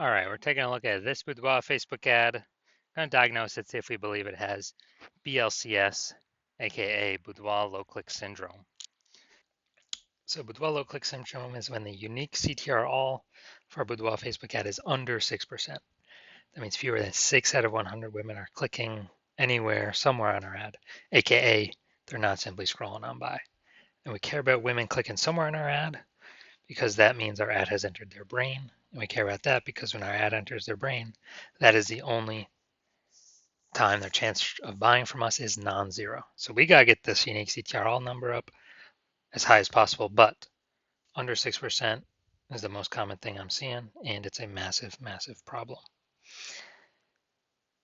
All right, we're taking a look at this Boudoir Facebook ad. Going to diagnose it, see if we believe it has BLCS, aka Boudoir low click syndrome. So Boudoir low click syndrome is when the unique CTR all for a Boudoir Facebook ad is under 6%. That means fewer than 6 out of 100 women are clicking anywhere, somewhere on our ad, aka they're not simply scrolling on by. And we care about women clicking somewhere on our ad because that means our ad has entered their brain. And we care about that because when our ad enters their brain, that is the only time their chance of buying from us is non-zero. So we got to get this unique CTRL number up as high as possible, but under 6% is the most common thing I'm seeing, and it's a massive, massive problem.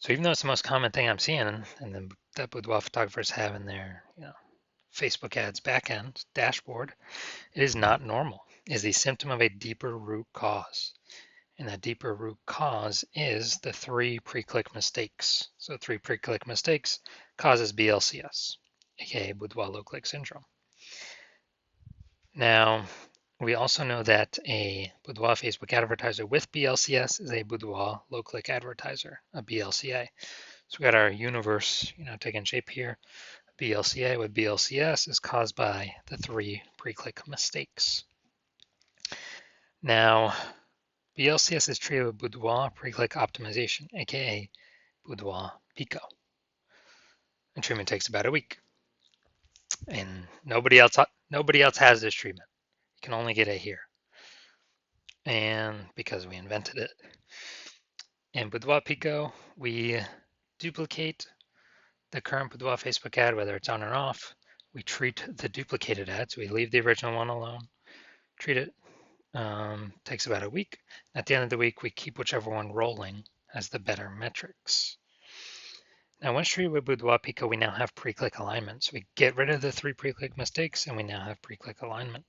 So even though it's the most common thing I'm seeing, and then that Boudoir photographers have in their Facebook ads backend dashboard, it is not normal. It is the symptom of a deeper root cause. And that deeper root cause is the 3 pre-click mistakes. So 3 pre-click mistakes causes BLCS, aka Boudoir low click syndrome. Now, we also know that a Boudoir Facebook advertiser with BLCS is a Boudoir low click advertiser, a BLCA. So we got our universe, taking shape here. BLCA with BLCS is caused by the 3 pre-click mistakes. Now, BLCS is treated with Boudoir pre-click optimization, aka Boudoir Pico. And treatment takes about a week. And nobody else has this treatment. You can only get it here. And because we invented it. In Boudoir Pico, we duplicate the current Boudoir Facebook ad, whether it's on or off. We treat the duplicated ads. We leave the original one alone. Treat it. Takes about a week. At the end of the week, we keep whichever one rolling as the better metrics. Now, once treated with Boudoir Pico, we now have pre-click alignment. So we get rid of the 3 pre-click mistakes, and we now have pre-click alignment.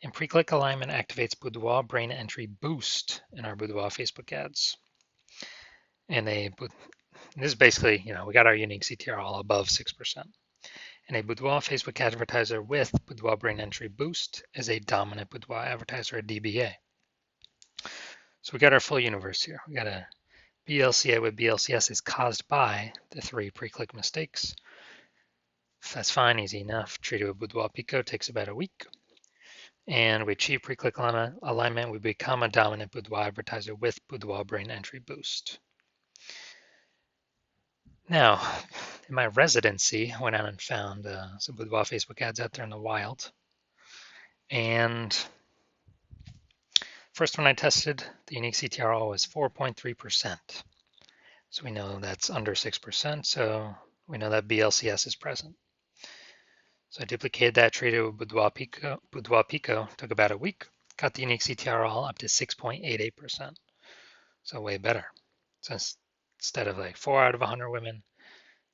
And pre-click alignment activates Boudoir brain entry boost in our Boudoir Facebook ads. And this is basically, we got our unique CTR all above 6%. And a Boudoir Facebook advertiser with Boudoir brain entry boost is a dominant Boudoir advertiser, a DBA. So we got our full universe here. We got a BLCA with BLCS is caused by the 3 pre-click mistakes. That's fine, easy enough. Treated with Boudoir Pico takes about a week. And we achieve pre-click alignment. We become a dominant Boudoir advertiser with Boudoir brain entry boost. Now, in my residency, I went out and found some Boudoir Facebook ads out there in the wild. And first one I tested, the unique CTRL was 4.3%. So we know that's under 6%, so we know that BLCS is present. So I duplicated that, treated with Boudoir Pico, took about a week, got the unique CTRL up to 6.88%. So way better. So instead of like 4 out of 100 women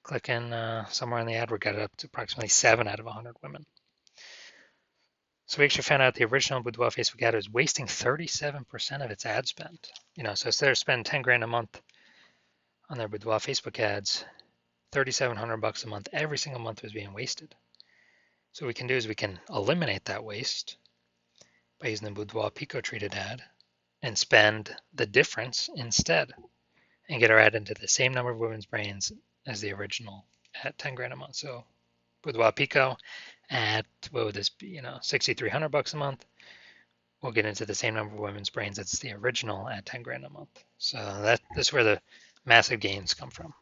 clicking somewhere in the ad, we got it up to approximately 7 out of 100 women. So we actually found out the original Boudoir Facebook ad was wasting 37% of its ad spend. So instead of spending 10 grand a month on their Boudoir Facebook ads, $3,700 a month every single month was being wasted. So what we can do is we can eliminate that waste by using the Boudoir Pico treated ad and spend the difference instead and get our ad into the same number of women's brains as the original at 10 grand a month. So Boudoir Pico at, what would this be, $6,300 a month. We'll get into the same number of women's brains as the original at 10 grand a month. So that's where the massive gains come from.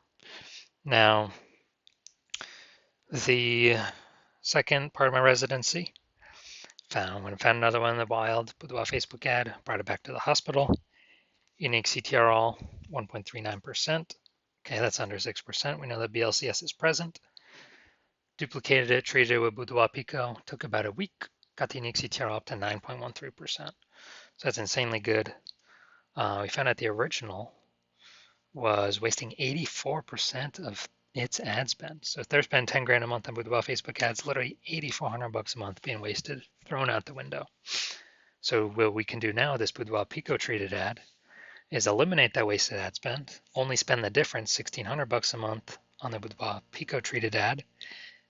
Now, the second part of my residency, found another one in the wild, Boudoir Facebook ad, brought it back to the hospital. Unique CTRL 1.39%. Okay, that's under 6%. We know that BLCS is present. Duplicated it, treated it with Boudoir Pico, took about a week, got the unique CTRL up to 9.13%. So that's insanely good. We found out the original was wasting 84% of its ad spend. So if they're spending 10 grand a month on Boudoir Facebook ads, literally $8,400 a month being wasted, thrown out the window. So what we can do now, this Boudoir Pico treated ad, is eliminate that wasted ad spend, only spend the difference, $1,600 a month on the Boudoir Pico treated ad,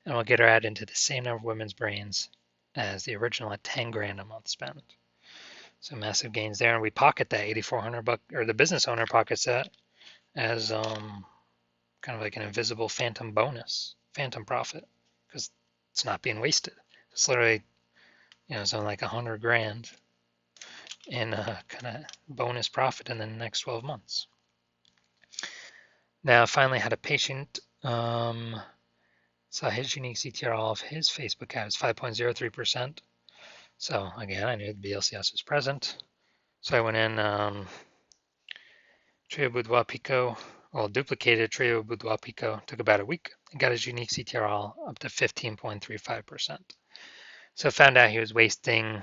and we'll get our ad into the same number of women's brains as the original at 10 grand a month spend. So massive gains there, and we pocket that 8,400 buck, or the business owner pockets that as kind of like an invisible phantom bonus, phantom profit, because it's not being wasted. It's literally, something like 100 grand in kind of bonus profit in the next 12 months. Now, finally, had a patient saw his unique CTR of his Facebook ad is 5.03%. So again, I knew the BLCS was present. So I went in Trio Boudoir Pico, well, duplicated Trio Boudoir Pico, took about a week, and got his unique CTR up to 15.35%. So found out he was wasting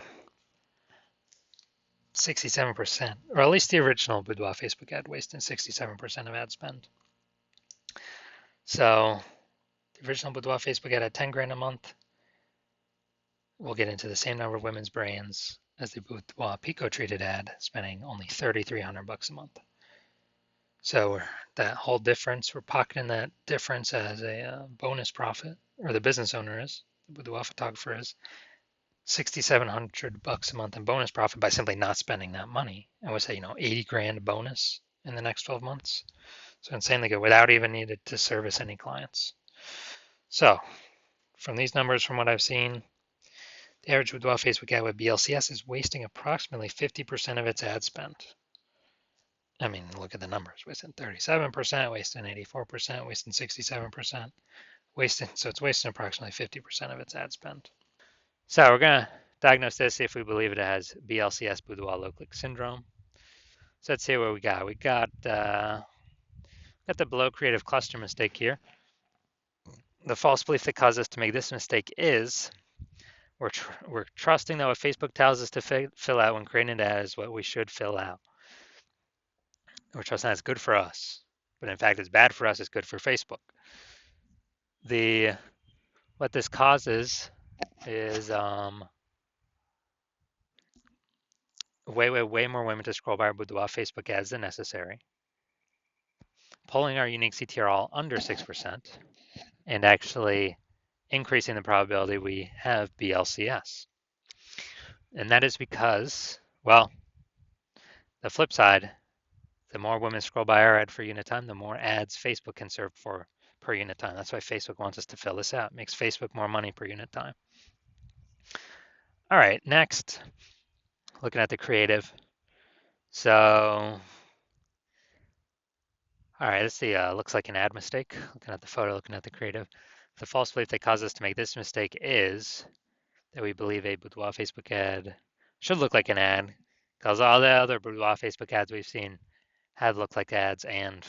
67%, or at least the original Boudoir Facebook ad wasting 67% of ad spend. So the original Boudoir Facebook ad had 10 grand a month. We'll get into the same number of women's brands as the Boudoir Pico treated ad, spending only 3,300 bucks a month. So that whole difference, we're pocketing that difference as a bonus profit, or the business owner is, the boudoir photographer is, 6,700 bucks a month in bonus profit by simply not spending that money. I would say, 80 grand bonus in the next 12 months. So insanely good without even needed to service any clients. So from these numbers, from what I've seen, the average boudoir Facebook ad with BLCS is wasting approximately 50% of its ad spend. I mean, look at the numbers, wasting 37%, wasting 84%, wasting 67%, so it's wasting approximately 50% of its ad spend. So we're gonna diagnose this, see if we believe it has BLCS, boudoir low click syndrome. So let's see what we got. We got the below creative cluster mistake here. The false belief that caused us to make this mistake is we're trusting that what Facebook tells us to fill out when creating an ad is what we should fill out. We're trusting that's good for us, but in fact it's bad for us, it's good for Facebook. What this causes is way more women to scroll by our boudoir Facebook ads than necessary, pulling our unique CTR all under 6%, and actually increasing the probability we have BLCS. And that is because, well, the flip side, the more women scroll by our ad for unit time, the more ads Facebook can serve for per unit time. That's why Facebook wants us to fill this out. It makes Facebook more money per unit time. All right, next, looking at the creative. So, all right, let's see. Looks like an ad mistake. Looking at the photo, looking at the creative. The false belief that caused us to make this mistake is that we believe a boudoir Facebook ad should look like an ad, because all the other boudoir Facebook ads we've seen have looked like ads, and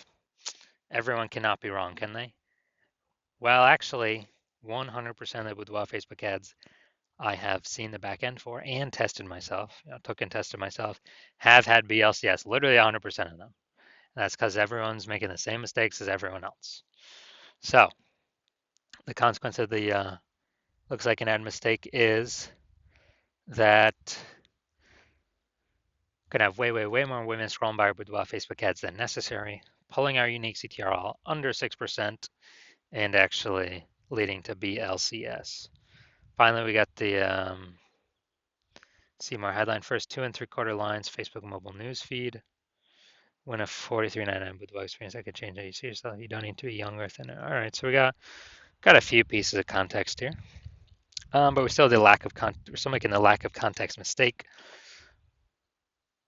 everyone cannot be wrong, can they? Well, actually, 100% of the boudoir Facebook ads I have seen the back end for and tested myself, took and tested myself, have had BLCS, literally 100% of them. And that's because everyone's making the same mistakes as everyone else. So the consequence of the looks like an ad mistake is that going to have way more women scrolling by our boudoir Facebook ads than necessary, pulling our unique CTR all under 6%, and actually leading to BLCS. Finally, we got the see more headline first 2 3/4 lines, Facebook mobile news feed. Win a 43.99 boudoir experience. I could change how you see yourself. You don't need to be young or thinner. All right, so we got a few pieces of context here, but we're still we're still making the lack of context mistake.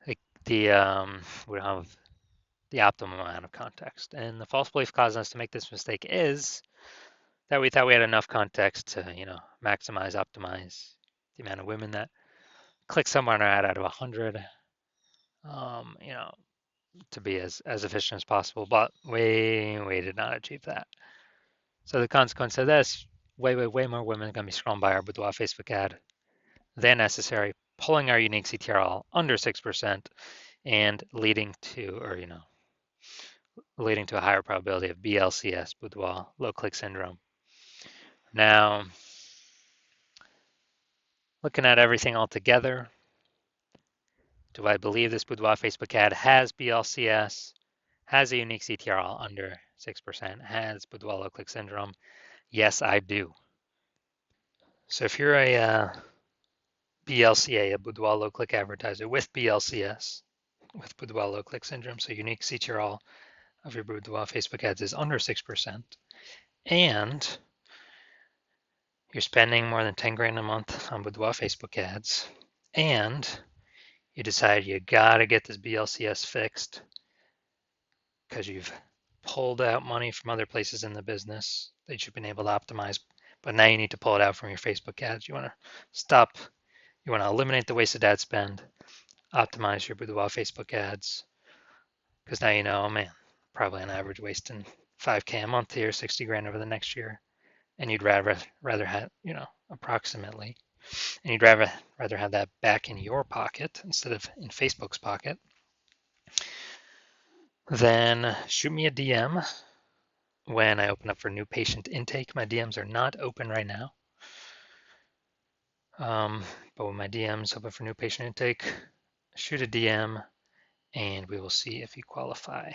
Like we don't have the optimum amount of context, and the false belief causing us to make this mistake is that we thought we had enough context to maximize, optimize the amount of women that click somewhere on our ad out of 100. To be as efficient as possible, but we did not achieve that. So the consequence of this, way more women are going to be scrolling by our boudoir Facebook ad than necessary, pulling our unique CTRL under 6% and leading to a higher probability of BLCS, boudoir low click syndrome. Now, looking at everything all together, do I believe this boudoir Facebook ad has BLCS, has a unique CTRL under 6%, has boudoir low click syndrome? Yes, I do. So if you're a BLCA, a Boudoir low click advertiser, with BLCS, with Boudoir low click syndrome. So unique CTRL of your Boudoir Facebook ads is under 6%. And you're spending more than 10 grand a month on Boudoir Facebook ads. And you decide you gotta get this BLCS fixed because you've pulled out money from other places in the business that you've been able to optimize, but now you need to pull it out from your Facebook ads. You want to stop, you want to eliminate the wasted ad spend, optimize your Boudoir Facebook ads, because now you know, oh man, probably on average wasting 5K a month here, 60 grand over the next year, and you'd rather have, approximately, and you'd rather have that back in your pocket instead of in Facebook's pocket. Then shoot me a DM when I open up for new patient intake. My DMs are not open right now. But when my DMs open for new patient intake, shoot a DM and we will see if you qualify.